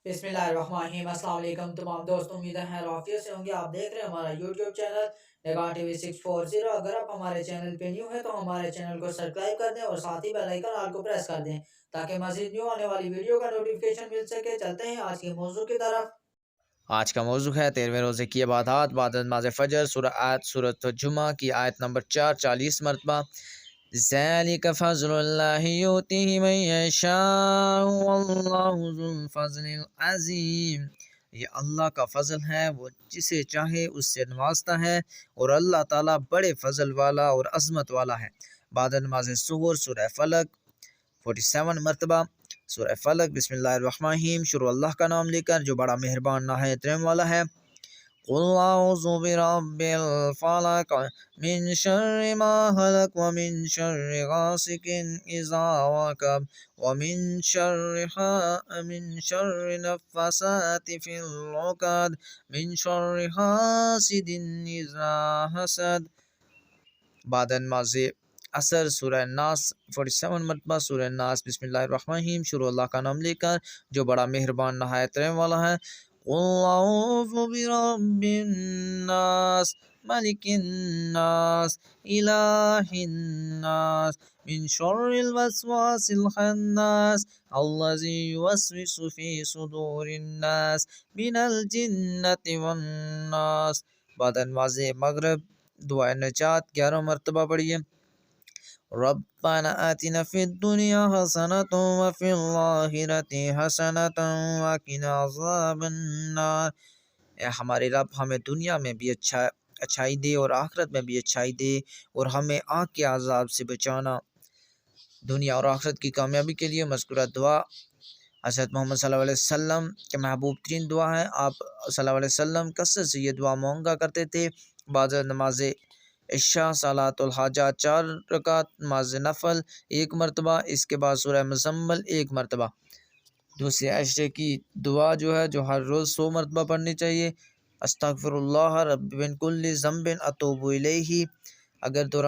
बिस्मिल्लाहिर्रहमानिर्रहीम। अस्सलाम वालेकुम तमाम दोस्तों, उम्मीद है आफियत से होंगे। आप देख रहे हैं हमारा यूट्यूब चैनल निगाह टीवी 640। अगर आप हमारे चैनल पे न्यू है तो हमारे चैनल को सब्सक्राइब कर दें और साथ ही बेल आइकन ऑल को प्रेस कर दें ताकि मज़ीद न्यू आने वाली वीडियो का नोटिफिकेशन मिल सके। चलते हैं आज के मौजू की तरफ। आज का मौजू है 13वें रोज़े की इबादत बाद नमाज फ़जर। सूरत जुमा की आयत नंबर 4 40 मरतबा। ज़ालिका फ़ज़लुल्लाहि युतीहि मन यशाअ वल्लाहु ज़ुल फ़ज़लिल अज़ीम। ये अल्लाह का फ़ज़ल है, वो जिसे चाहे उससे नवाजता है और अल्लाह ताला बड़े फ़ज़ल वाला और अज़मत वाला है। बाद नमाज ज़ुहर सूरह फलक 47 मरतबा। सूरह फलक बिस्मिल्लाहिर्रहमानिर्रहीम, शुरू अल्लाह का नाम लेकर जो बड़ा मेहरबान नहायत रहम वाला है। क़ुल अऊज़ु बिरब्बिल फ़लक मिन शर्रि मा खलक़ व मिन शर्रि गासिकिन इज़ा वक़ब व मिन शर्रि नफ़्फ़ासाति फ़िल उक़द मिन शर्रि हासिदिन इज़ा हसद। बाद नमाज असर सूरह नास 47 मरतबा। सूरह नास बिस्मिल्लाहिर्रहमानिर्रहीम, शुरू अल्लाह का नाम लेकर जो बड़ा मेहरबान नहायत रहम वाला है। क़ुल अऊज़ु बिरब्बिन नास मलिकिन नास इलाहिन नास मिन शर्रिल वस्वासिल खन्नास अल्लज़ी युवस्विसु फ़ी सुदूरिन नास मिनल जिन्नति वन नास। बाद नमाज मगरिब दुआ नजात 11 मरतबा पढ़िए। रब्बना आतिना फिद दुनिया हसनतन व फिल आखिरति हसनतन व क़िना अज़ाबन नार। ए हमारे रब, हमें दुनिया में भी अच्छाई दे और आखिरत में भी अच्छाई दे और हमें आग के अज़ाब से बचाना। दुनिया और आखिरत की कामयाबी के लिए मज़कूरा दुआ हज़रत मोहम्मद सल्लल्लाहु अलैहि वसल्लम के महबूब तरीन दुआ है। आप सल्लल्लाहु अलैहि वसल्लम कसरत से ये दुआ मांगा करते थे। बाद नमाज इशा सलातुल हाजा 4 रकात, नमाज नफल 1 मरतबा, इसके बाद सूरह मुज़म्मिल 1 मरतबा। दूसरे अशरे की दुआ जो है जो हर रोज़ 100 मरतबा पढ़नी चाहिए। अस्तगफिरुल्लाह रब्बी मिन कुल्लि ज़ंबिन अतूबु इलैहि। अगर दौरान